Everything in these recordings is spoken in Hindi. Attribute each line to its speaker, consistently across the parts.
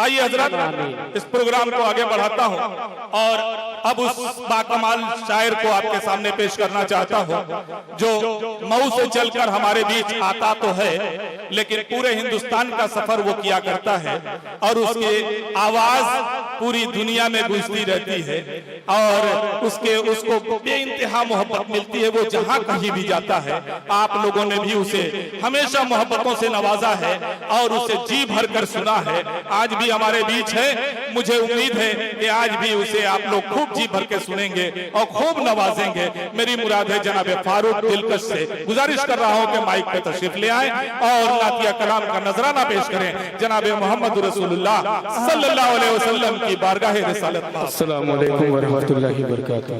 Speaker 1: आइए हजरत इस प्रोग्राम को आगे बढ़ाता हूं और अब उस बाकमाल शायर को आपके सामने पेश करना चाहता हूं जो मऊ से चलकर हमारे बीच आता तो है लेकिन पूरे हिंदुस्तान का सफर वो किया करता है और उसकी आवाज पूरी दुनिया में गूंजती रहती है और उसको बेइंतहा मोहब्बत मिलती है। वो जहां कहीं भी जाता है आप लोगों ने भी उसे हमेशा मोहब्बतों से नवाजा है और उसे जी भर कर सुना है। आज भी हमारे बीच है, मुझे उम्मीद है कि आज भी उसे आप लोग खूब जी भर के सुनेंगे और खूब नवाजेंगे। मेरी मुराद है जनाब फारूक दिलकश से गुजारिश कर रहा हूं कि माइक पे तशरीफ ले आए और नातिया कलाम का नजराना पेश करें जनाब मोहम्मद रसूलुल्लाह सल्लल्लाहु अलैहि वसल्लम की बारगाह रिसालत में।
Speaker 2: अस्सलामु अलैकुम व रहमतुल्लाहि व बरकातहू।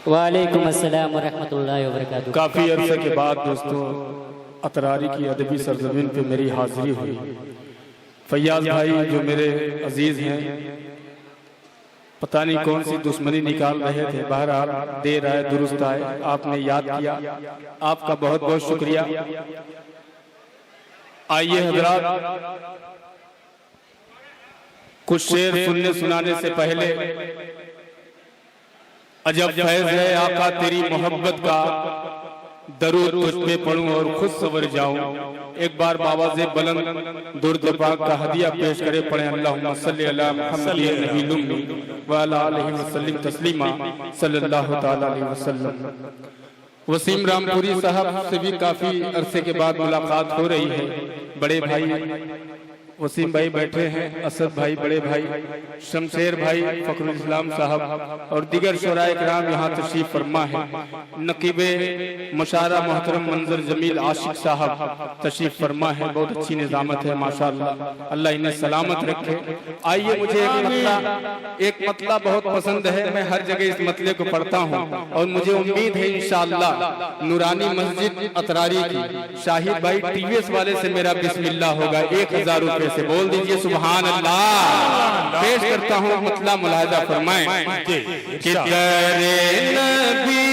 Speaker 3: वालेकुम अस्सलाम व रहमतुल्लाहि व बरकातहू।
Speaker 2: काफी अरसे के बाद दोस्तों अतरारी की अदबी सरजमीन पे मेरी हाजिरी हुई। फैयाज भाई जो मेरे अजीज हैं, पता नहीं कौन सी दुश्मनी निकाल रहे थे, बहरहाल देर आए दुरुस्त आए, आपने याद किया, आपका बहुत बहुत शुक्रिया। आइए हजरात, कुछ शेर सुनने सुनाने से पहले अजब फैज है आका तेरी मोहब्बत का, दरूद तुझ पे पढ़ूं और खुद सवर जाऊं। एक बार बाबा से बुलंद दुर्द पाक का हदिया पेश करे, पढ़े अल्लाहुम्मा सल्ली अला मुहम्मद नबील उम्मी व अला आलिहि वसल्लम तस्लीमा सल्लल्लाहु तआला अलैहि वसल्लम। वसीम रामपुरी साहब से भी काफी अरसे के बाद मुलाकात हो रही है। बड़े भाई वसीम भाई बैठे हैं, असद भाई, बड़े भाई शमशेर भाई, फखरुल इस्लाम साहब और दीगर शोराए किराम यहाँ तशरीफ फरमा है। नकीबे मुशारा मोहतरम मंजर जमील आशिक साहब तशरीफ फरमा है। बहुत अच्छी निजामत है माशाअल्लाह, अल्लाह इन्हें सलामत रखे। आइए, मुझे एक मतला बहुत पसंद है, मैं हर जगह इस मतले को पढ़ता हूँ और मुझे उम्मीद है इंशाअल्लाह नूरानी मस्जिद अतरारी की शाहिद भाई टीवीएस वाले से मेरा बिस्मिल्लाह होगा। 1000 रुपए से बोल दीजिए सुभान अल्लाह। पेश करता हूँ मतला, मुलाहिजा फरमाएं कि दरे नबी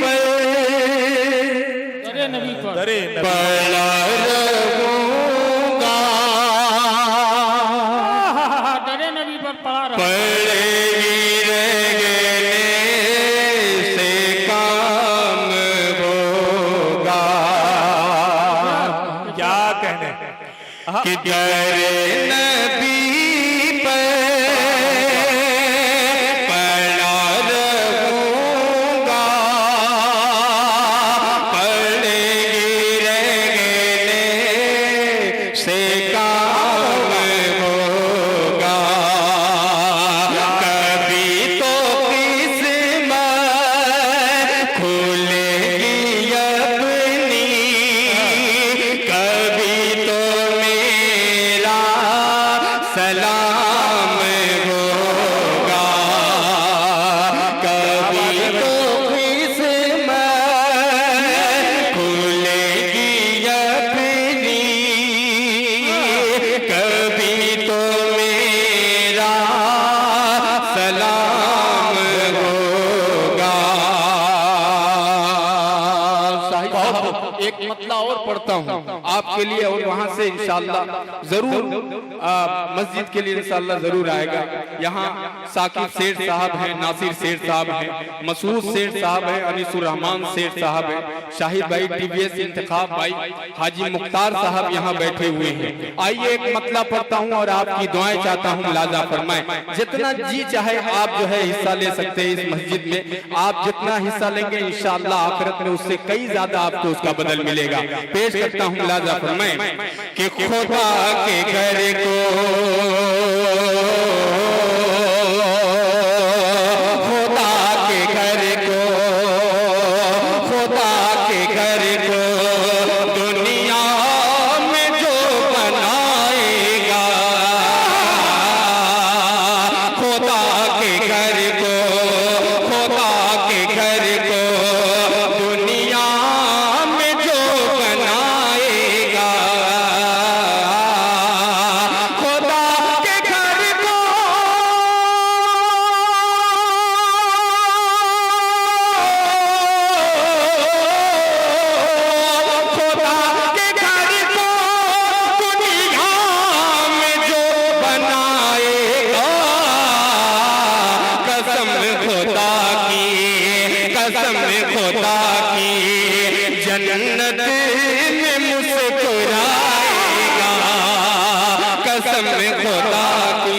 Speaker 2: पर पड़ा रहूंगा,
Speaker 3: डरे नबी पर पड़ा रहो।
Speaker 2: पड़ेगी से काम होगा।
Speaker 1: क्या कहने
Speaker 2: कि डरे नबी पे पड़ा रहूंगा, पड़ेगी रहने से काम होगा। कभी तो किस्मत खुलेगी अपनी, कभी तो मेरा सलाम होगा, कभी तो किस्मत खुलेगी अपनी, कभी तो मेरा सलाम होगा। एक मतला और पढ़ता हूँ आपके लिए और वहां से इंशाअल्लाह जरूर मस्जिद के लिए इंशाअल्लाह जरूर आएगा। यहाँ साकिब सेठ साहब हैं, नासिर सेठ साहब हैं, मसूद सेठ साहब हैं, अनीसुर रहमान सेठ साहब हैं, शाहिद भाई टीवीएस इंतखाब भाई, हाजी मुख्तार साहब यहाँ बैठे हुए हैं। आइए एक मतला पढ़ता हूँ और आपकी दुआएं चाहता हूँ, मुलाजा फरमाएं। जितना जी चाहे आप जो है हिस्सा ले सकते हैं इस मस्जिद में। आप जितना हिस्सा लेंगे इंशाअल्लाह आखिरत में उससे कई ज्यादा आपको उसका बदल मिलेगा। पेश करता हूँ, मुलाजा फरमाएं कि खुदा के घर को, खुदा के घर को, खुदा के घर को दुनिया में जो बनाएगा, खुदा के घर को, खुदा के घर को दुनिया में जो बनाएगा, खुदा के घर कसम खुदा की,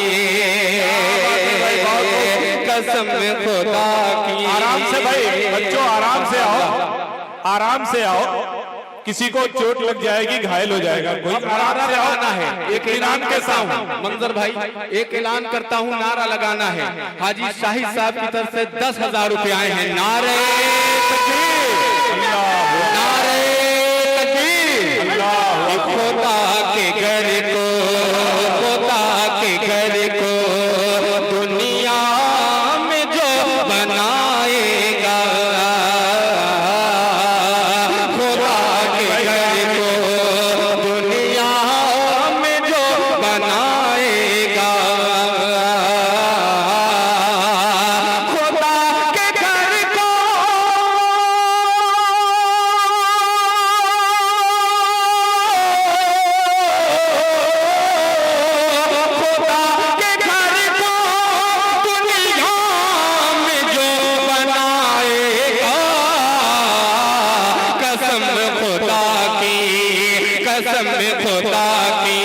Speaker 2: कसम खुदा की।
Speaker 1: आराम से भाई, बच्चों आराम से आओ, आराम से आओ, किसी को चोट लग जाएगी, घायल हो जाएगा, कोई आराम से आओ।
Speaker 2: है एक ऐलान करता हूँ मंजर भाई, एक ऐलान करता हूँ, नारा लगाना है। हाजी शाहिद साहब की तरफ से 10,000 रुपए आए हैं। नारे तकबीर, नारे तकबीर। खुदा के घर को, खुदा के घर को दुनिया में जो बनाएगा, खुदा के घर को दुनिया में जो बनाएगा, खुदा के घर को कसम खुदा की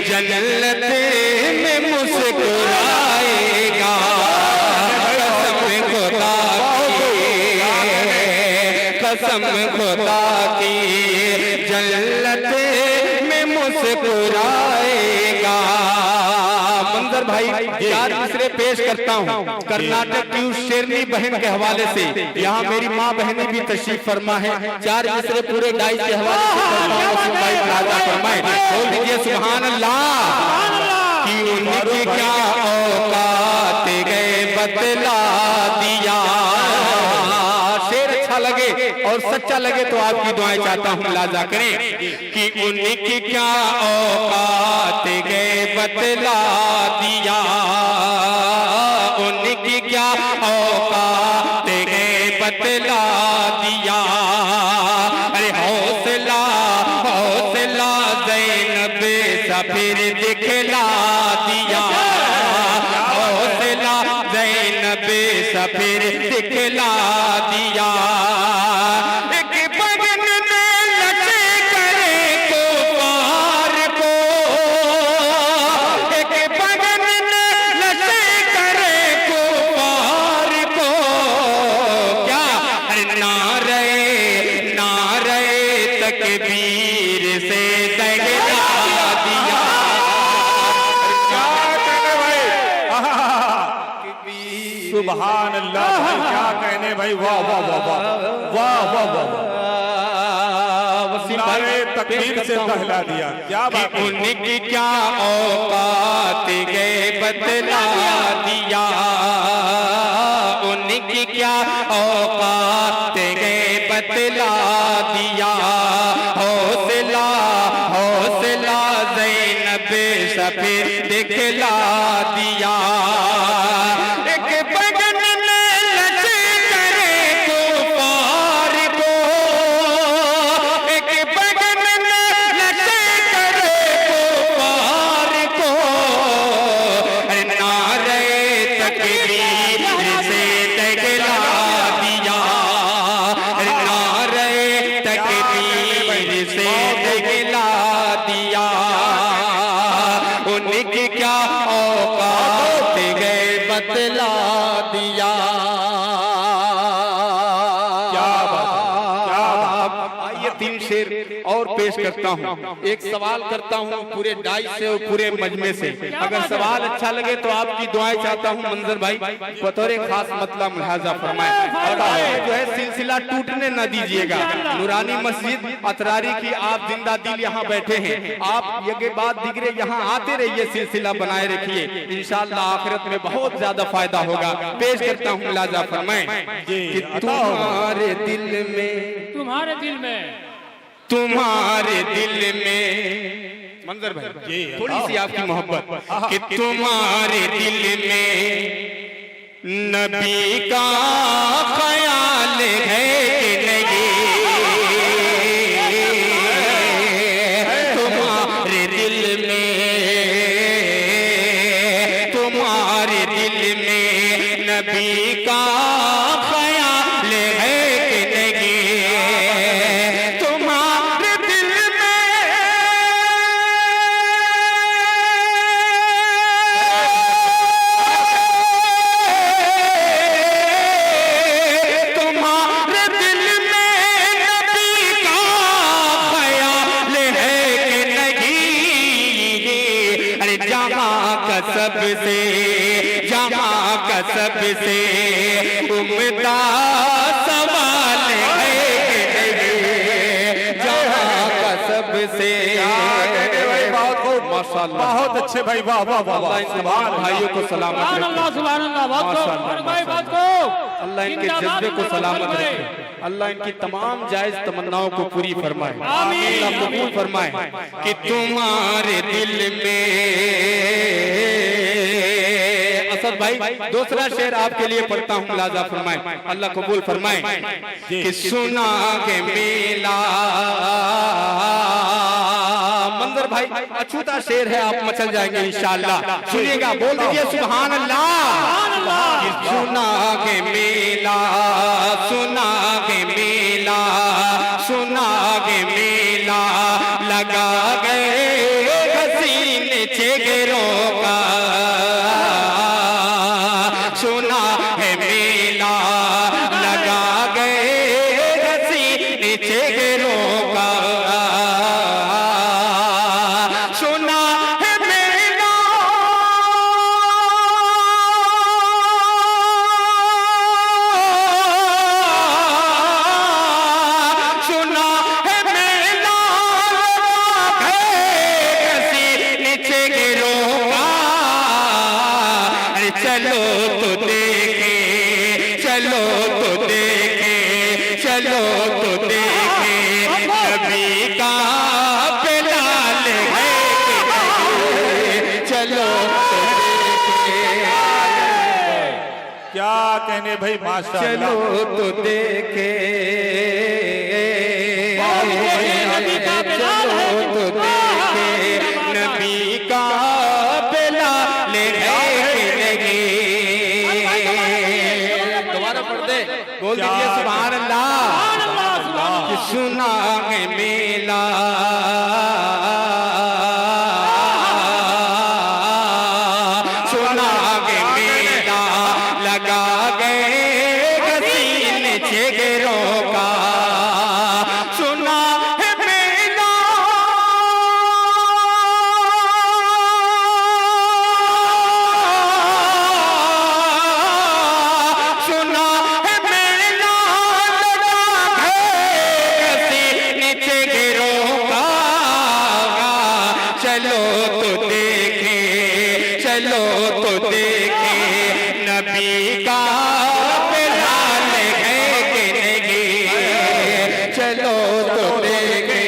Speaker 2: जन्नत में मुस्कुराएगा, कसम खुदा की, कसम खुदा की जन्नत में मुस्कुराएगा। मंजर भाई चार मिसरे पेश करता हूँ कर्नाटक की उस शेरनी बहन के हवाले से। यहाँ मेरी माँ बहनें भी तशरीफ फरमा है। चार मिसरे पूरे डाइस के हवाले से फरमाए। बोल दीजिए सुभान अल्लाह। कि उनकी क्या औकात गए बतला दिया। शेर अच्छा लगे और सच्चा लगे तो आपकी दुआएं चाहता हूँ मुलाजा करें। कि उनकी क्या औकात गए बतला दिया, उनकी क्या औकात गए बतला दिया। अरे हौसला हौसला ज़ैनब सा फिर दिखला दिया, हौसला ज़ैनब सा फिर दिखला दिया। तकबीर से दगला दिया।
Speaker 1: क्या कहने भाई, सुभान अल्लाह भाई, क्या कहने भाई, वाह वाह वाह वाह वाह वाह वाह। नारे तकबीर से दहला दिया, क्या बात।
Speaker 2: उनकी क्या औकात गए बतला दिया, उनकी क्या औकात गए बतला दिया। हौसला हौसला ज़ैनब सा फिर दिखला दिया। एक बगन में लश्कर कुफार को, एक बगन में लश्कर कुफार को। अरे नारे तकबीर से दगला दिया, अरे नारे तकबीर से दगला दिया। उनकी क्या औकात गए बतला दिया।
Speaker 1: क्या बात, क्या बात।
Speaker 2: आइए तीन शेर और पेश करता हूँ। एक सवाल करता हूँ पूरे डाइस से और पूरे मजमे से। अगर सवाल अच्छा लगे तो आपकी दुआएं चाहता हूँ मंजर भाई, बतौर खास मतलब मुलाजा फरमाए। और जो है सिलसिला टूटने न दीजिएगा। नूरानी मस्जिद अतरारी की आप जिंदा दिल यहाँ बैठे हैं, आप ये बाद दिगरे यहाँ आते रहिए, सिलसिला बनाए रखिए, इंशाअल्लाह आखिरत में बहुत ज्यादा फायदा होगा। पेश करता हूँ मुलाजा फरमाए। कि तुम्हारे दिल में,
Speaker 3: तुम्हारे दिल में,
Speaker 2: तुम्हारे दिल में मंजर भाई थोड़ी सी आपकी मोहब्बत। कि तुम्हारे दिल में नबी का ख्याल है कि नहीं, तुम्हारे दिल में, तुम्हारे दिल में नबी का ख्याल है कि नहीं। तुम्हारे दिल में जहाँ कसब से उम्दा सवाल है, जहाँ कसब से।
Speaker 1: बहुत अच्छे भाई, वाह वाह वाह वाह।
Speaker 2: तमाम भाइयों को सलामत रखे, अल्लाह इनके जज्बे को सलामत रखे, अल्लाह इनकी तमाम जायज तमन्नाओं को पूरी फरमाए, अल्लाह कबूल फरमाए। कि तुम्हारे दिल में असद भाई दूसरा शेर आपके लिए पढ़ता हूँ, मुलाजा फरमाए, अल्लाह कबूल फरमाए। कि सुना के मेला मंजर भाई अछूता शेर है, आप मचल जाएंगे इंशाअल्लाह। सुनिएगा, बोल दीजिए सुभान अल्लाह। सुना के मेला, सुना के मेला, सुना के मेला लगा गए हसीन चेहरों का। सुना है मेला लगा गए हसीन चेहरों का। सुना है मेला, सुना है मेला लगा है हसीन चेहरों का। अरे चलो तो देखे, चलो तो देखे, चलो तो देखे नबी का बिलाल है कि नहीं। चलो तो देखे,
Speaker 1: क्या कहने भाई, माशाअल्लाह।
Speaker 2: चलो तो देखे, चलो तो देखे नबी का बिलाल है कि नहीं। दोबारा पढ़ दे, बोल दीजिए सुभान अल्लाह। कि सुना है मेला, सुना है मेला लगा गए हसीन चेहरों का। सुना है मेला, सुना है मेला लगा है हसीन चेहरों का। चलो तो देखे, चलो तो देखे नबी का बिलाल है कि नहीं। चलो तो देखे।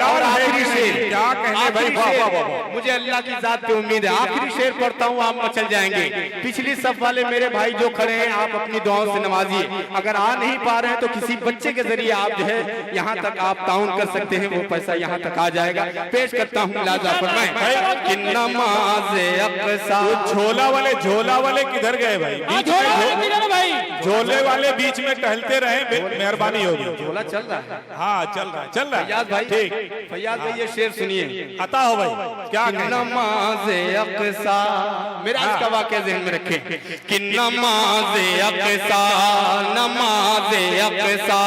Speaker 2: और आखिरी शेर,
Speaker 1: क्या कहने भाई, वाह वाह वाह।
Speaker 2: मुझे अल्लाह की जात पे उम्मीद है, आखिरी शेर पढ़ता हूँ, आप मचल जाएंगे। पिछली सफ वाले मेरे भाई जो खड़े हैं, आप अपनी दुआओं से नवाजिए। अगर आ नहीं पा रहे हैं तो किसी बच्चे के जरिए आप जो है यहाँ तक आप ताउन कर सकते हैं, वो पैसा यहाँ तक आ जाएगा। पेश करता हूँ, मुलाजा फरमाएं। कि नमाज अक़सा।
Speaker 1: झोला वाले किधर गए भाई? झोले वाले बीच में टहलते रहे, मेहरबानी होगी।
Speaker 2: झोला चल रहा है,
Speaker 1: हाँ चल रहा है
Speaker 2: फैयाज भाई।
Speaker 1: ठीक,
Speaker 2: फैयाज भाई ये शेर सुनिए।
Speaker 1: अता हो भाई, क्या कहना?
Speaker 2: नमाज अक़सा, मेरा आज का वाक़या ज़हन में रखें। कि नमाज अक़सा, नमाज अक़सा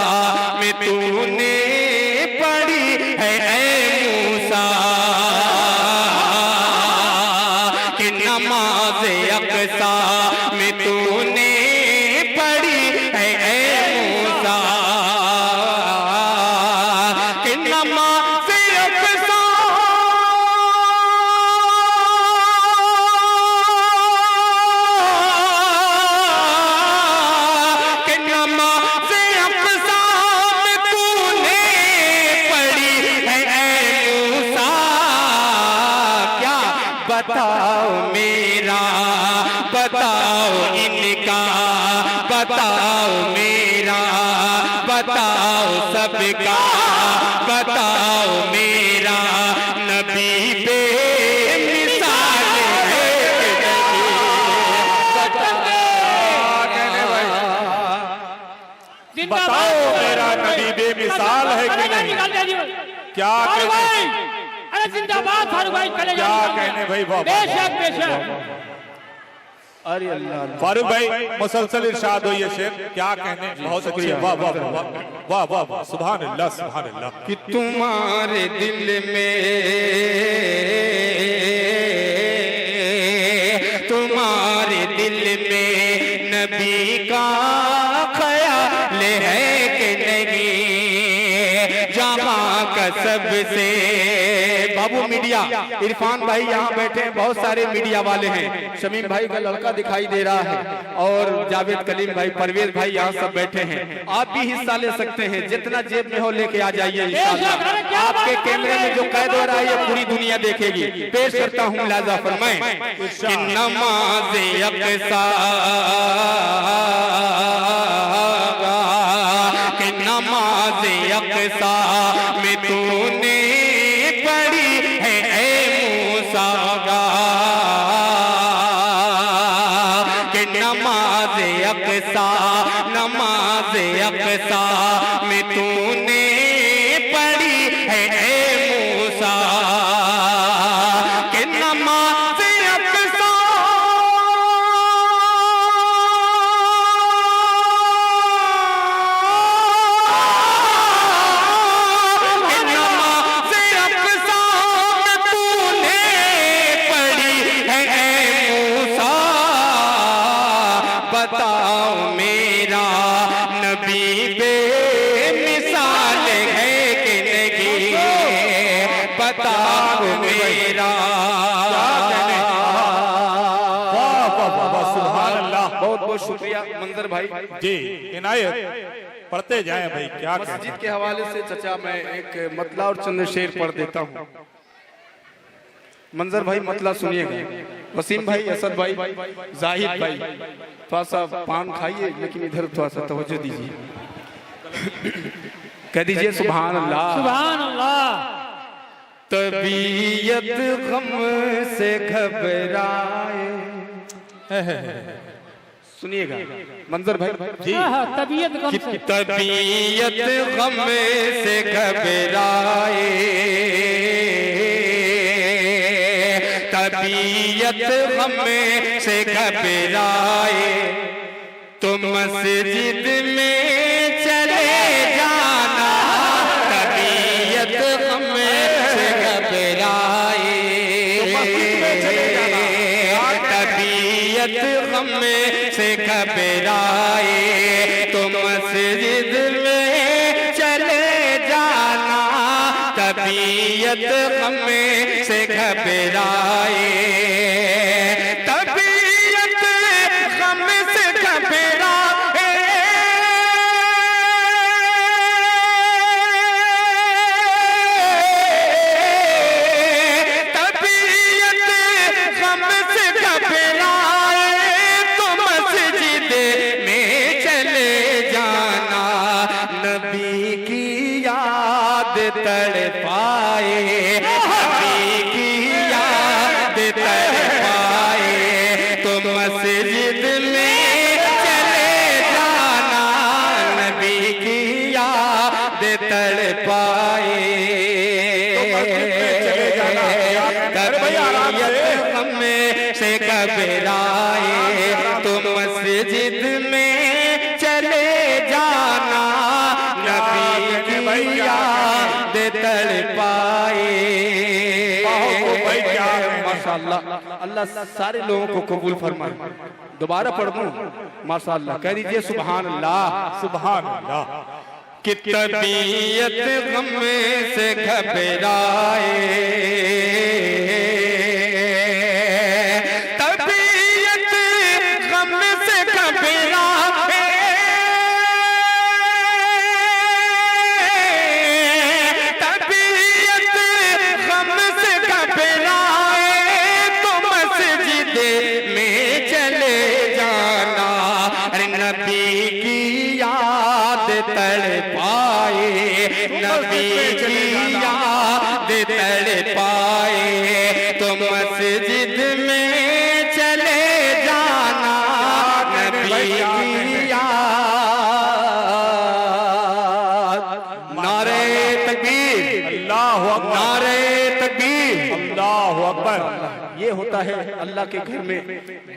Speaker 2: में तूने पढ़ी है ऐ मूसा। कि नमाज अक़सा में तूने पढ़ी है ऐ मूसा। कि नमाज अक़सा, कि नमाज अक़सा में तूने पढ़ी है ऐ मूसा। क्या बताओ मेरा, बताओ इनका, बताओ मेरा, बताओ सबका, बताओ मेरा नबी बेमिसाल है कि नहीं।
Speaker 1: बताओ मेरा नबी बेमिसाल है कि नहीं। क्या कहने,
Speaker 3: अरे जिंदाबाद फारूक भाई, चले
Speaker 1: क्या कहने भाई, वाह वाह।
Speaker 3: बेशक बेशक।
Speaker 2: अरे अल्लाह,
Speaker 1: फारूक भाई मुसलसल इरशाद हो ये शेर, क्या कहने, बहुत शुक्रिया, वाह वाह वाह वाह वाह वाह, सुभान अल्लाह सुभान अल्लाह।
Speaker 2: कि तुम्हारे दिल में बाबू मीडिया, इरफान भाई यहाँ बैठे हैं, बहुत सारे मीडिया वाले हैं, शमीम भाई का लड़का दिखाई दे रहा है, और जावेद कलीम भाई, परवेज भाई यहाँ सब बैठे हैं। आप भी हिस्सा ले सकते हैं, जितना जेब में हो लेके आ जाइए इंशाअल्लाह। आपके कैमरे में जो कैद हो रहा है ये पूरी दुनिया देखेगी। पेश करता हूँ मुलाजा फरमाएं कि नमाज़े अक़सा कि नमाज़े अक़सा में तूने पढ़ी है ऐ मूसा कि नमाज़े अक़सा में तूने पढ़ी है ऐ मूसा कि नमाज़े अक़सा में तूने पढ़ी है ऐ मूसा। बताओ मेरा नबी बेमिसाल है कि नहीं, बताओ मेरा। बहुत बहुत शुक्रिया मंजर भाई
Speaker 1: जी। इनायत पढ़ते जाएं भाई, क्या
Speaker 2: मस्जिद के हवाले से चचा मैं एक मतला और चंद शेर पढ़ देता हूँ। मंजर भाई मतला सुनिएगा। वसीम भाई, असद भाई, जाहिद भाई, थोड़ा सा पान खाइए लेकिन इधर थोड़ा सा तवज्जो दीजिए। कह दीजिए सुभान अल्लाह।
Speaker 3: सुभान अल्लाह।
Speaker 2: तबीयत गम से घबराए, सुनिएगा मंजर भाई जी।
Speaker 3: तबीयत गम से,
Speaker 2: तबीयत गम से घबराए, तबीयत गम से घबराए, तो मस्जिद में चले जाना। तबीयत गम से घबराए, तबीयत गम से घबराए, तो मस्जिद में चले जाना। तबीयत गम से घबराए, तबीयत गम से घबराए, तबीयत गम से घबराए, तो मस्जिद में चले जाना। नबी की याद तड़पाए, नबी की याद तड़पाए, तो मस्जिद में चले जाना। नबी की याद तड़पाए, तबीयत गम से घबराए, तो मस्जिद में चले जाना। नबी की याद तड़पाए। माशाअल्लाह, अल्लाह सारे लोगों को कबूल फरमाए। दोबारा पढ़ दूं माशाअल्लाह, कह दीजिए सुभान अल्लाह।
Speaker 1: सुभान अल्लाह।
Speaker 2: कि तबीयत गम से घबराए, तबीयत गम से घबराए, तबीयत गम से घबराए, तो मस्जिद में चले जाना। अरे नबी की याद तड़पाए, नबी की याद तड़पाए, तो मस्जिद में चले जाना। नबी की याद। नारे तकबीर,
Speaker 1: अल्लाहु अकबर,
Speaker 2: नारे तकबीर,
Speaker 1: अल्लाहु अकबर।
Speaker 2: ये होता है अल्लाह के घर में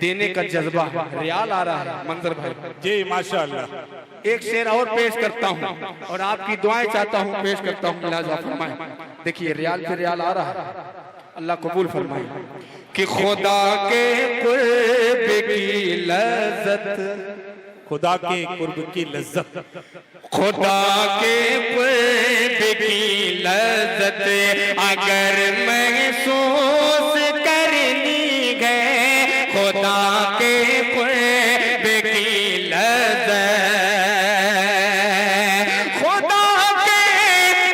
Speaker 2: देने का जज्बा। रियाल आ रहा है मंजर भाई
Speaker 1: जी, माशाअल्लाह।
Speaker 2: एक शेर और पेश करता हूँ और आपकी दुआएं चाहता हूँ, पेश करता हूँ। मुलाजा फरमाएं। देखिए रियाल पे रियाल आ रहा है, अल्लाह कबूल फरमाए। कि खुदा के कुर्ब की लज़्ज़त
Speaker 1: खुदा के कुर्ब की लज्जत,
Speaker 2: खुदा के कुर्ब की लज्जत अगर महसूस करनी है, खुदा के कुर्ब की लज्जत, खुदा के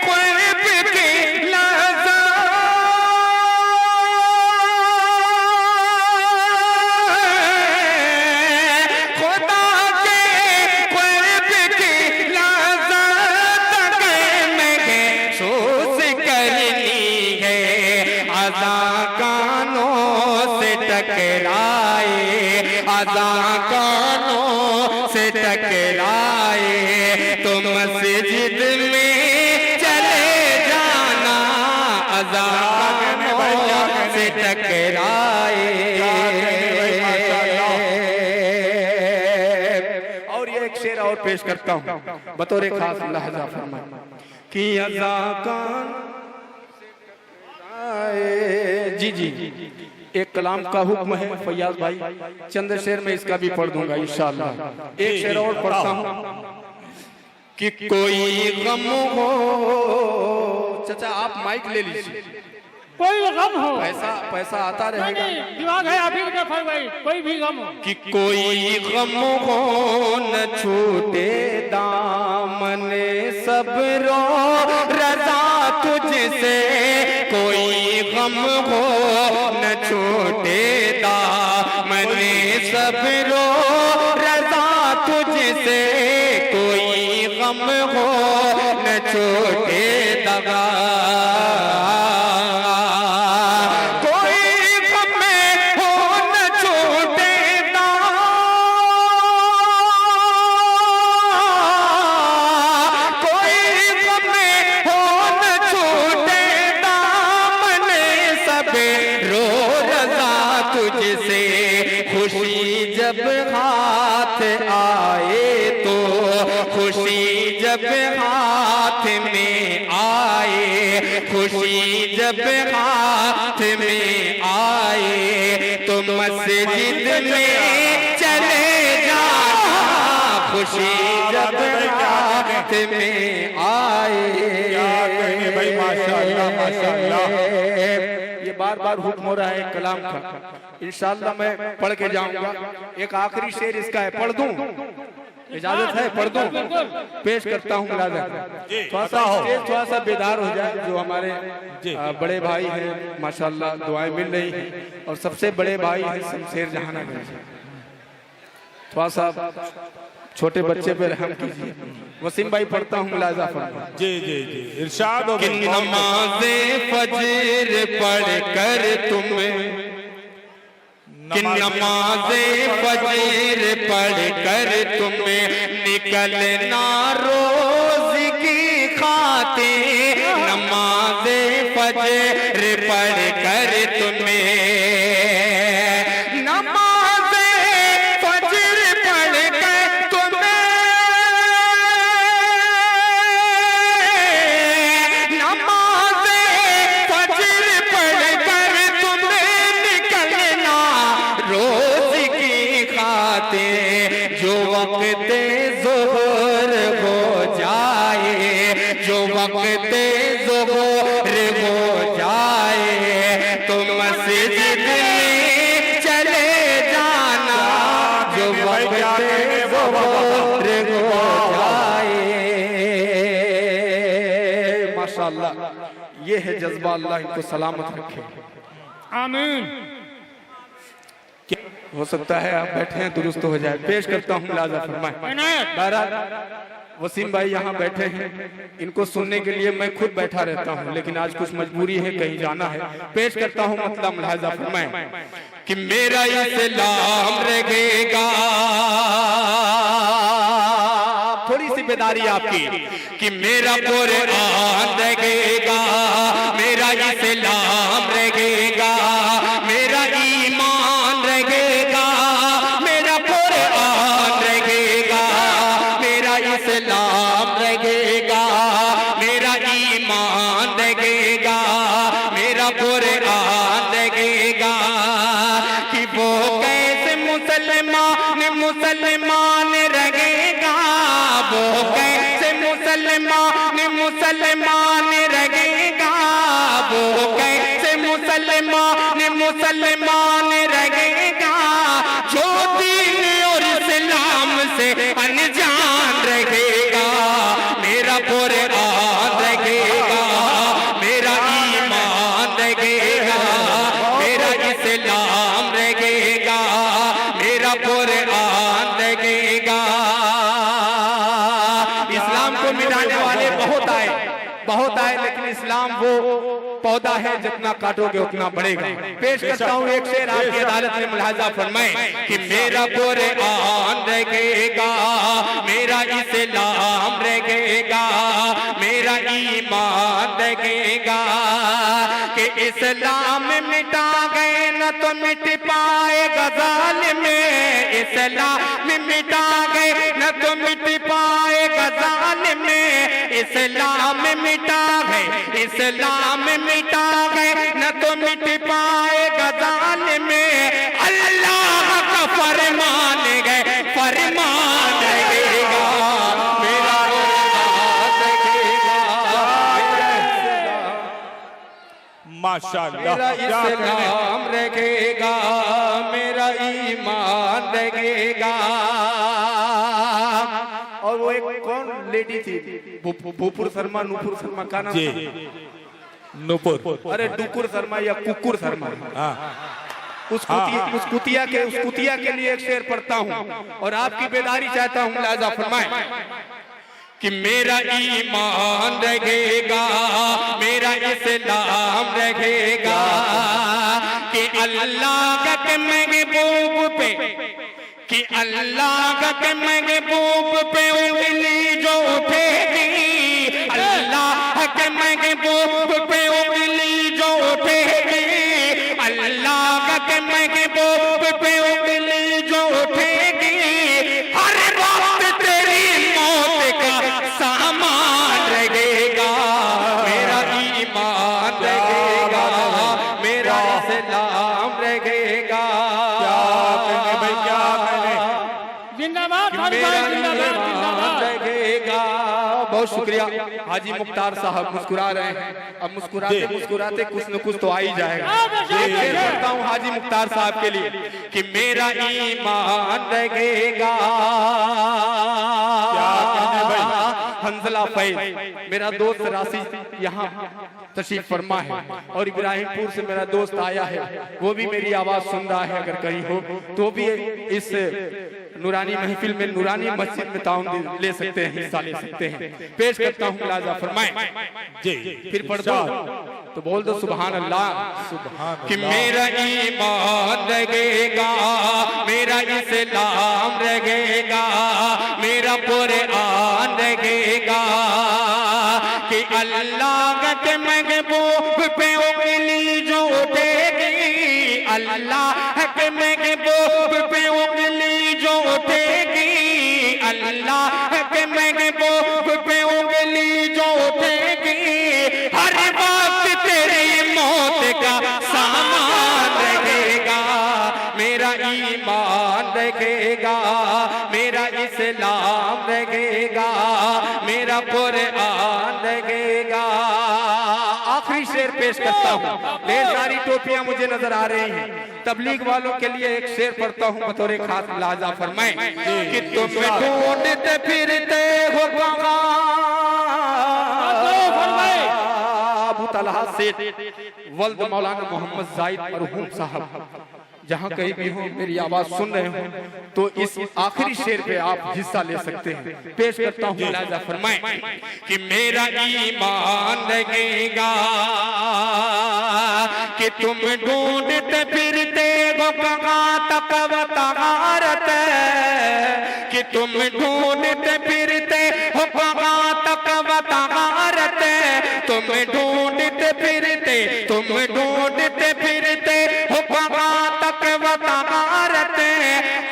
Speaker 2: कुर्ब की लज्जत, खुदा के कुर्ब की लज्जत अगर महसूस करनी है, अज़ा कानों से टकराए, अज़ा कानों से टकराए, तो मस्जिद में चले जाना, अज़ा कानों से टकराए। और ये एक शेर और पेश करता हूँ बतौर खास लहजा फरमाए कि अज़ा कान जी जी एक कलाम का हुक्म है फैयाज भाई, चंद शेर में इसका भी पढ़ दूंगा इंशाअल्लाह। एक शेर और पढ़ता हूँ कि कोई गम हो, चाचा आप माइक ले लीजिए,
Speaker 3: कोई गम हो,
Speaker 2: पैसा आता रहेगा,
Speaker 3: दिमाग है आप ही का फल भाई, कोई भी गम हो,
Speaker 2: कि कोई गम हो न छूटे दामन सब्रो रज़ा तुझसे, कोई गम हो न छूटे दामन सब्रो रज़ा तुझसे, कोई गम हो न छूटे दगा, कोई गम हो न छूटे कोई गम हो न छूटे दामन सब रो रज़ा तुझसे, खुशी जब हाथ आए तो, खुशी जब हाथ में आए, खुशी जब हाथ में आए, तो मस्जिद में चले जाना, खुशी जब हाथ में आए।
Speaker 1: भाई माशाअल्लाह माशाअल्लाह।
Speaker 2: ये बार बार हुक्म हो रहा है कलाम का, इंशाअल्लाह मैं पढ़ के जाऊंगा। एक आखिरी शेर इसका है, पढ़ दूं, इजाजत है पढ़ दूं? पेश करता हूँ मुलाज़ा, थोड़ा सा बेदार हो जाए। जो हमारे बड़े भाई हैं माशाअल्लाह दुआएं मिल रही हैं, और सबसे बड़े भाई हैं शमशेर जहां, थोड़ा सा छोटे बच्चे पे रहम कीजिए। वसीम भाई पढ़ता हूँ मुलाज़ा फरमाइए।
Speaker 1: जी जी जी इरशाद हो।
Speaker 2: कि नमाज़े फजर पढ़ कर तुम्हें, कि नमाज़े फजर पढ़ कर तुम्हें निकलना रोज़ की खातिर, नमाज़े फजर पढ़ कर तुम्हें, नमाज़े फजर पढ़ कर तुम्हें, नमाज़े फजर पढ़ कर तुम्हें निकलना रोज़ की खातिर, जो वक्त ज़ोहर हो जाए, जो वक्त ज़ोहर हो जाए, तो मस्जिद में चले जाना, जो वक्त ज़ोहर हो जाए। माशाअल्लाह, ये है जज्बा, अल्लाह इनको सलामत रखे।
Speaker 3: आमीन।
Speaker 2: हो सकता है आप बैठे हैं दुरुस्त हो जाए। पेश करता हूँ मुलाज़ा फरमाए। बहरहाल वसीम भाई यहाँ बैठे हैं, इनको सुनने के लिए मैं खुद बैठा रहता हूँ, लेकिन आज कुछ मजबूरी है, कहीं जाना है। पेश करता हूँ मतलब मुलाज़ा फरमाए कि मेरा इस्लाम रहेगा, थोड़ी सी बेदारी आपकी, कि मेरा कुरान रहेगा, मेरा इस्लाम रहेगा, मेरा ईमान रहेगा, मेरा कुरान रहेगा, मेरा इस्लाम रहेगा, मेरा ईमान रहेगा, मेरा कुरान रहेगा, कि वो कैसे मुसलमान मुसलमान रह मुसलमान रहेगा, जो दीन और इस्लाम से अनजान रहेगा। मेरा कुरान रहेगा, मेरा ईमान रहेगा, मेरा इस्लाम रहेगा, मेरा कुरान रहेगा। इस्लाम को मिटाने वाले बहुत आए, लेकिन इस्लाम वो पौधा है जितना काटोगे उतना बढ़ेगा। पेश करता हूँ एक शेर आपकी अदालत में मुलाहिजा फरमाए कि मेरा कुरान रहेगा, मेरा इस्लाम रहेगा, मेरा ईमान रहेगा। कि इस्लाम मिटा गए न तो मिट पाएगा जालिम, इस्लाम मिटा गए न तो मिट पाएगा जालिम, इस्लाम मिटा गए, इस्लाम मिटा गए न तो मिट पाएगा जालिम। अल्लाह का फरमान गए, फरमान रहेगा, मेरा
Speaker 1: माशाअल्लाह,
Speaker 2: मेरा इस्लाम रहेगा, मेरा ईमान रहेगा। और वो एक कौन लेडी थी, भूपुर शर्मा, नूपुर शर्मा का नाम
Speaker 1: जी, नूपुर,
Speaker 2: अरे डुकुर शर्मा या कुकुर शर्मा, उस कुतिया के लिए एक शेर पढ़ता हूँ और आपकी बेदारी चाहता हूँ, लिहाजा फरमाएं कि मेरा ईमान रहेगा, मेरा इस्लाम रहेगा। कि अल्लाह के महबूब पे, कि अल्लाह के महबूब पे उंगली जो उठेगी, अल्लाह के महबूब पे उंगली जो उठेगी, अल्लाह के महबूब पे उंगली जो उठेगी, हर वक्त तेरी मौत का सामान रहेगा। मेरा ईमान रहेगा, मेरा इस्लाम रहेगा।
Speaker 3: जिंदाबाद
Speaker 2: रहेगा। बहुत शुक्रिया हाजी मुख्तार साहब, मुस्कुरा रहे हैं। अब मुस्कुराते मुस्कुराते कुछ न कुछ तो आ ही जाएगा। करता हूँ हाजी मुख्तार साहब के लिए कि मेरा ईमान रहेगा। हंजला फैज मेरा दोस्त राशि यहाँ तशरीफ फरमा है और इब्राहिमपुर से मेरा दोस्त आया है, वो भी मेरी आवाज सुन रहा है। अगर कहीं हो तो भी इस नूरानी महफिल में, नूरानी मस्जिद में ताउन ले सकते हैं, हिस्सा ले सकते हैं। पेश करता हूँ, लाजा फरमाएं
Speaker 1: जी,
Speaker 2: फिर पढ़ दो तो बोल दो सुभान अल्लाह। कि मेरा ईमान रहेगा, मेरा इस्लाम रहेगा, मेरा कुरान रहेगा। कि अल्लाह के महबूब पे उंगली जो उठेगी, अल्लाह के महबूब पे उंगली जो उठेगी, अल्लाह के महबूब पे उंगली जो उठेगी, हर वक्त तेरी मौत का सामान रहेगा। मेरा ईमान रहेगा, मेरा इस्लाम रहेगा, मेरा कुरान रहेगा। आखिरी शेर पेश करता हूँ, ढेर सारी टोपियां मुझे नजर आ रही हैं। तबलीग वालों के लिए एक शेर पढ़ता हूँ बतौर खास, लाजा फरमाएं कि तुम ढूंढते फिरते हो अबू तलहा सेठ वल्द मौलाना मोहम्मद जाहिद मरहूम साहब, जहाँ कहीं भी हो मेरी आवाज सुन रहे हो तो इस आखिरी शेर पे आप हिस्सा ले सकते हैं। पेश करता हूँ, लिहाजा फरमाएं कि मेरा ईमान रहेगा। कि तुम ढूंढते फिरते हो कहाँ तक वतारत, कि तुम ढूंढते फिरते हो कहाँ तक वतारत, तुम ढूंढते फिरते, तुम ढूंढते फिरते हो कहाँ तक वतारत।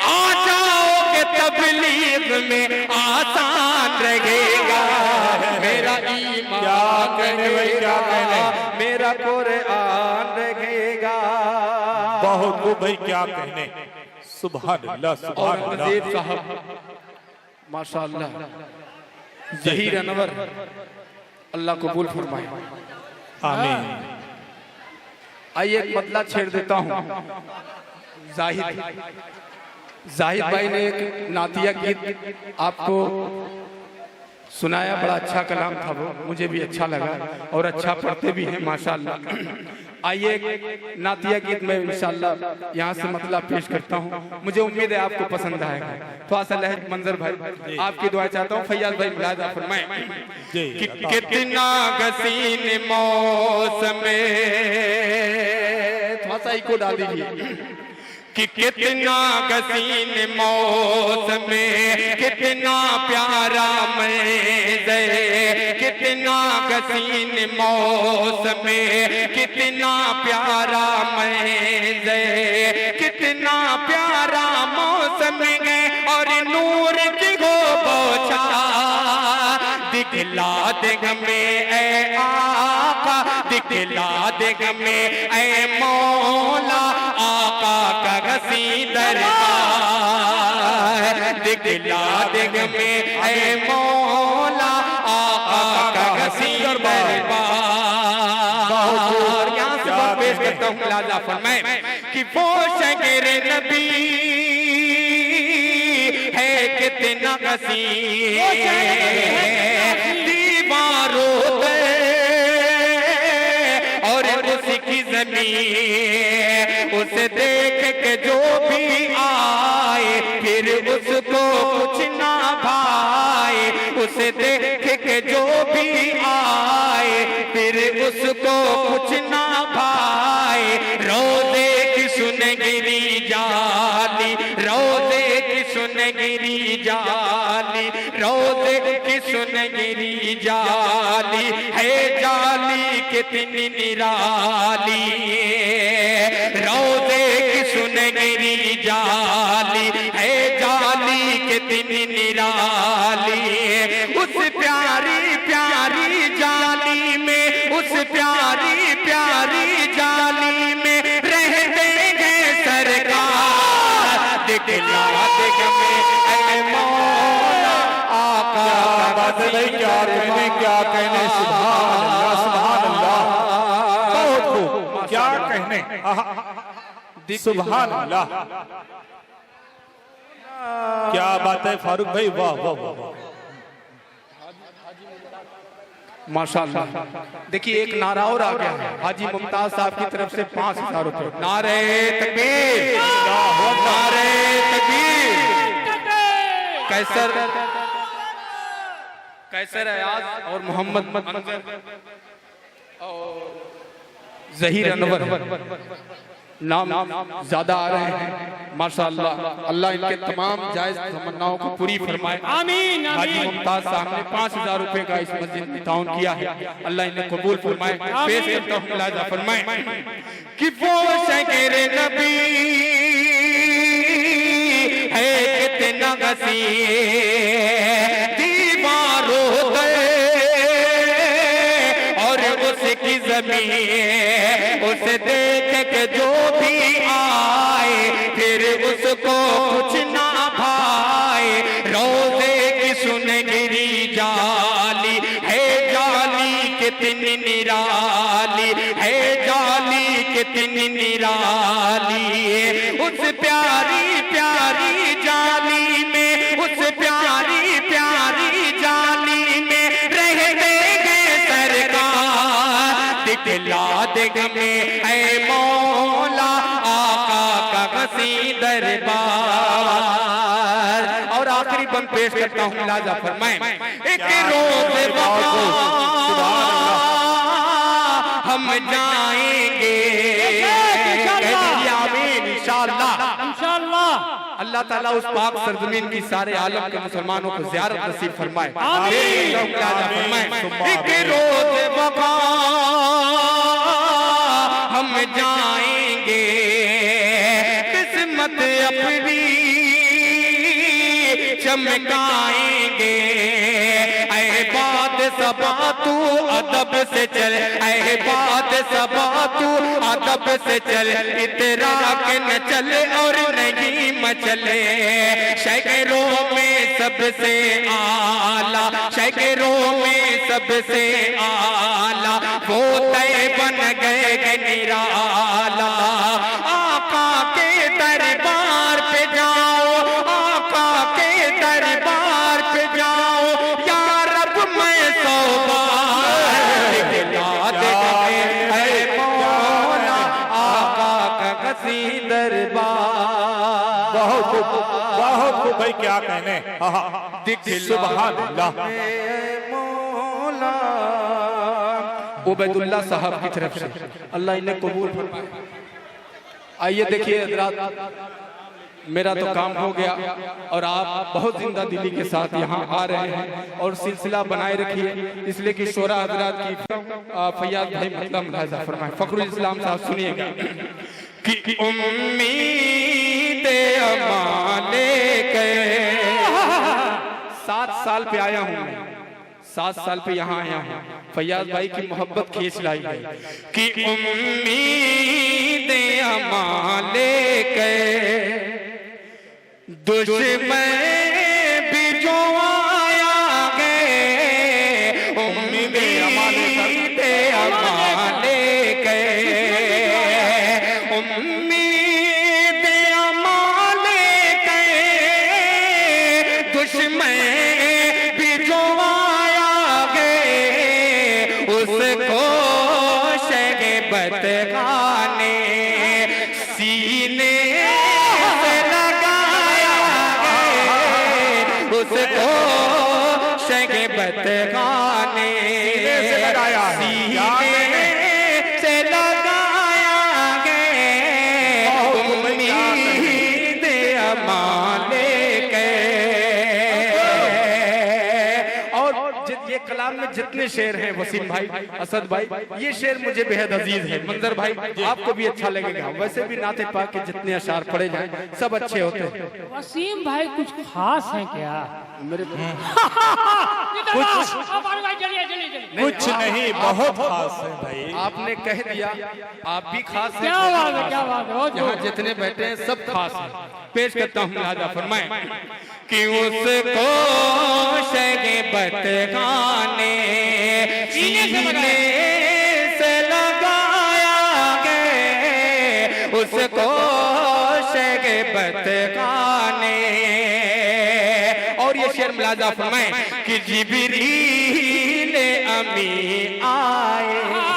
Speaker 2: आ जाओगे तबलीग में आसान रहेगा। मेरा ईमान रहेगा, मेरा कुरान रहेगा।
Speaker 1: बहुत खूब भाई, क्या कहने, सुभान अल्लाह, सुभान अल्लाह।
Speaker 2: साहब माशाअल्लाह, जहीर अनवर, अल्लाह कबूल फरमाए,
Speaker 1: आमीन।
Speaker 2: आइए एक मतला छेड़ देता हूँ। जाहिद भाई ने एक नातिया गीत आपको सुनाया, बड़ा अच्छा कलाम था वो, मुझे भी अच्छा लगा और अच्छा पढ़ते भी हैं माशाल्लाह। आइए नातिया गीत में इंशाल्लाह यहाँ से मतलब पेश करता हूँ, मुझे उम्मीद है आपको पसंद आएगा। थोड़ा सा लहज मंजर भाई आपकी दुआ चाहता हूँ। फैयाज भाई मुलाजा फरमाएं कि कितना गसीन मौसम में, थोड़ा सा इको डाल दीजिए कि कितना गसीन मौसम में कितना प्यारा मंज़र, कितना गसीन मौसम में कितना प्यारा मंज़र, कितना प्यारा मौसम है और नूर की हो बौछा दिखला दे हमें ऐ आका, दिखला दे हमें ऐ मौला, आका का गसी दरबार दिखला दे हमें ऐ मौला, आका का गसी दरबार। यहाँ से पेश करता हूँ लाजा फरमाए कि वो शगर नबी है कितना गसी दीवारों पे और उसकी जमीन, उसे देख के जो भी आए फिर उसको कुछ ना भाए, उसे देख के जो भी आए फिर उसको कुछ ना भाए। रोजे की सुनहरी जाली, रोजे की सुनहरी जाली, रोजे की सुनहरी जाली है, जाली कितनी निराली, रोजे की सुनहरी जाली है, जाली कितनी निराली। उस प्यारी प्यारी जाली में, उस प्यारी प्यारी जाली में रह देंगे सरकार, दिखला दे हमें ऐ मौला, आका
Speaker 1: क्या कहने सुभान अल्लाह, सुभान अल्लाह, बहुत खूब, क्या कहने, सुभान अल्लाह, क्या बात है फारूक भाई, वाह वाह वाह
Speaker 2: माशाअल्लाह। देखिए एक नारा और आ गया है हाजी मुमताज साहब की तरफ से 5000 रुपए। नारे तकबीर, नारे तकबीर। कैसर अयाज और मोहम्मद अनवर और जहीर अनवर नाम ज्यादा आ रहे हैं माशाअल्लाह। अल्लाह इनके तमाम जायज तमन्नाओं को पूरी फरमाए, आमीन। हाजी मुमताज साहब ने 5000 रुपए का इस मस्जिद में ताउन किया है, अल्लाह इन्हें कबूल फरमाए। पेश करता हूं मुलाजा फरमाए कि वो शगर नबी है कितना गसी दीवारों पे और उसकी जमीन, उसे देख के जो भी आए फिर उसको कुछ ना भाए। रोजे की सुनहरी जाली है, जाली कितनी निराली है, जाली कितनी निराली। उस प्यारी प्यारी जाली में, उस प्यारी प्यारी जाली में रह देंगे सरकार, दिखला दे हमें ऐ मौला, आका का गसी दरबार। और आखिरी बंद पेश करता हूँ लाजा फरमाए, एक रोज हम जाएंगे इंशाअल्लाह। अल्लाह ताला उस पाक सरजमीन की सारे आलम के मुसलमानों को ज़ियारत नसीब फरमाए, एक रोज वफा हम जाएंगे, किस्मत अपनी चमकाएंगे। ऐ बात सबा तू अदब से चल, ऐ बात सबा तू अदब अब से चल इतरा के न चले और नहीं मचले, शहरों में सबसे आला, शहरों में सबसे आला वो तय बन गए निराला। आका के दरबार पे जाओ, आका के दरबार पे जाओ, या रब मैं सोबार दिखला दे है मौला, आका का कसी दरबार।
Speaker 1: बहुत भाई क्या कहने, सुभान अल्लाह।
Speaker 2: उबैदुल्लाह साहब की तरफ से अल्लाह इन्हें कबूल फरमाए। आइए देखिए हज़रात, मेरा तो काम हो गया और आप बहुत जिंदा दिली के साथ यहाँ आ रहे हैं और सिलसिला बनाए रखिए, इसलिए कि शोरा हज़रात की फैयाद भाई मतलब मुलाहिज़ा फरमाए। फखरुल इस्लाम साहब सुनिएगा कि उम्मीद अमाले के 7 साल पे आया हूँ मैं, 7 साल पे यहाँ आया हूँ, फैयाज भाई की मोहब्बत खींच लाई है कि उम्मीद अमाले के दुश्मन भी जो आया गए, उम्मीद अमाले के उम्मीद अमाले के दुश्मन भी जो उसको शहबत खाने सीने से लगाया गए, उसको शहबत खाने सीने से लगाया गए, उम्मीद अमाले के। ये कलाम में जितने शेर हैं वसीम भाई, असद भाई, ये शेर मुझे बेहद अजीज है। मंजर भाई आपको भी अच्छा लगेगा। वैसे भी नाते पाक के जितने अशार पढ़े जाएं सब अच्छे होते हैं।
Speaker 3: वसीम भाई कुछ खास है क्या?
Speaker 2: मेरे
Speaker 1: कुछ नहीं, बहुत खास है भाई।
Speaker 2: आपने कह दिया, आप भी खास हैं।
Speaker 3: क्या बात है, क्या बात है।
Speaker 2: यहाँ जितने बैठे हैं सब खास हैं। पेश करता हूँ लिहाजा फरमाएं कि उसको शहबत खाने सीने से लगाया गए, उसको शहबत खाने। और ये शेर मुलाजा फरमाएं कि जिब्रील अमी आए,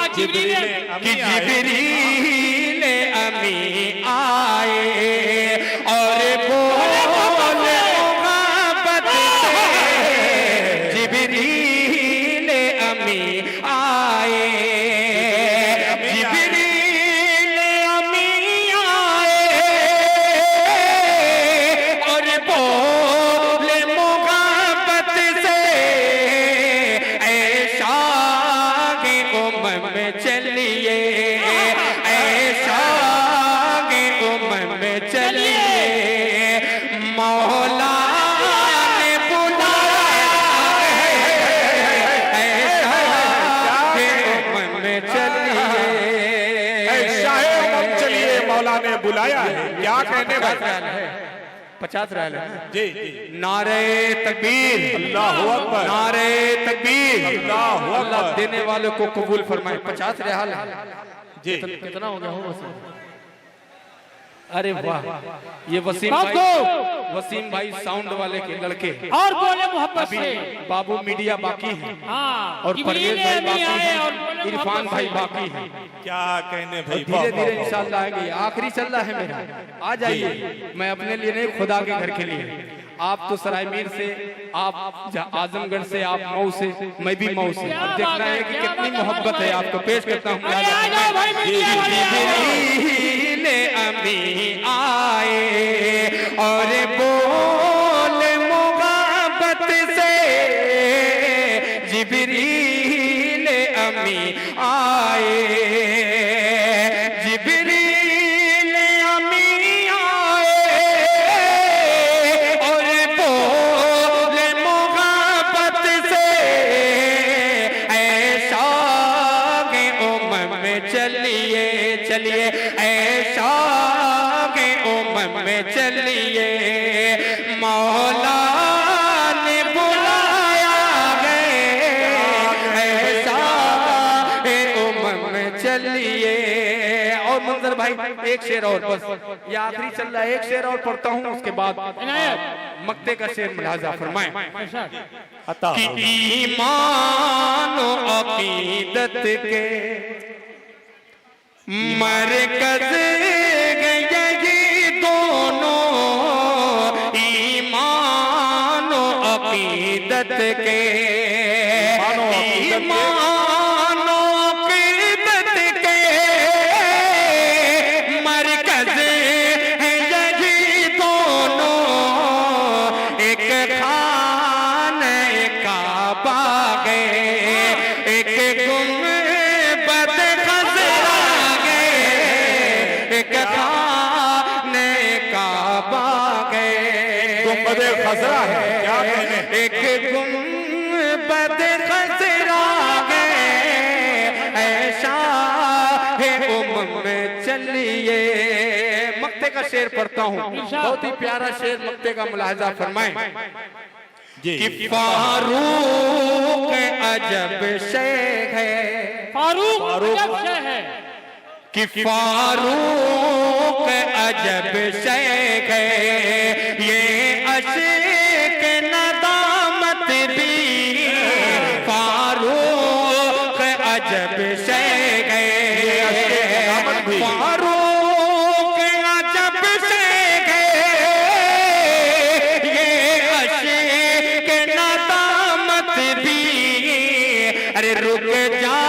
Speaker 2: कि जिब्रील अमी आए और बोले मोहब्बत से, जिब्रील अमी आए, जिब्रील अमी आए और बोले मोहब्बत से, ऐशा की उम्र में चलिए, ऐशा की उम्र में चलिए, मौला ने बुलाया है, ऐशा की उम्र में चलिए,
Speaker 1: चलिए मौला ने बुलाया है। क्या कहने भाई?
Speaker 2: 50 रहा है
Speaker 1: जी।
Speaker 2: नारे तकबीर,
Speaker 1: अल्लाहु अकबर,
Speaker 2: नारे तकबीर,
Speaker 1: अल्लाहु अकबर।
Speaker 2: अल्लाह देने वालों को कबूल फरमाए। 50 रियाल
Speaker 1: जी।
Speaker 2: कितना हो गया हो वसीम? अरे वाह, ये वसीम
Speaker 3: बाप
Speaker 2: भाई,
Speaker 3: को।
Speaker 2: वसीम भाई साउंड वाले के लड़के
Speaker 3: और बोले मोहब्बत
Speaker 2: अभी
Speaker 3: से।
Speaker 2: बाबू मीडिया बाकी है
Speaker 3: हाँ,
Speaker 2: और परवेज भाई बाकी
Speaker 3: और
Speaker 2: है,
Speaker 3: बोले
Speaker 2: इरफान
Speaker 3: मोहब्बत
Speaker 2: भाई
Speaker 3: से।
Speaker 2: बाकी है।
Speaker 1: क्या कहने भाई?
Speaker 2: धीरे धीरे इंशाल्लाह आएंगे। आखिरी चल रहा है मेरा, आ जाइए। मैं अपने लिए नहीं, खुदा के घर के लिए। आप तो सरायमीर से, आप आजमगढ़ से, आप मऊ से, मैं भी मऊ से। अब देखना है कि कितनी मोहब्बत है। आपको पेश करता हूँ अमी आए और बोल मोहब्बत से, जिब्रील अमी आए, जिब्रील अमी आए और बोल मोहब्बत से, ऐशा के उम्र में चलिए चलिए, ऐशा के उमम में चलिए, मौला ने बुलाया गए, ऐशा के उमम में चलिए। और मंजर भाई एक शेर और बस, ये आखिरी चल रहा है, एक शेर और पढ़ता हूँ, उसके बाद मक्ते का शेर मुलाजा फरमाएं।
Speaker 1: अता
Speaker 2: कि ईमान और अकीदत के मरकज यही दोनों, ईमान और अकीदत के, ईमान और अकीदत के मरकज है यही दोनों, एक खाने काबा गए, एक गुंबद खजरा गए, एक खाने काबा गए।
Speaker 1: गुंबद खजरा है क्या कहने?
Speaker 2: एक गुंबद खजरा गए, ऐशा है उम्म में चलिए। मक्ते का शेर पढ़ता हूँ, बहुत ही प्यारा शेर, मक्ते का मुलाहिजा फरमाएं। कि फारूक अजब शेख है,
Speaker 3: फारूक अजब शेख है,
Speaker 2: कि फारूक अजब शेख है, ये अशक नदामत भी, फारूक अजब शेख है, फारूक अजब शेख है, ये अशक नदामत भी। अरे रुक जा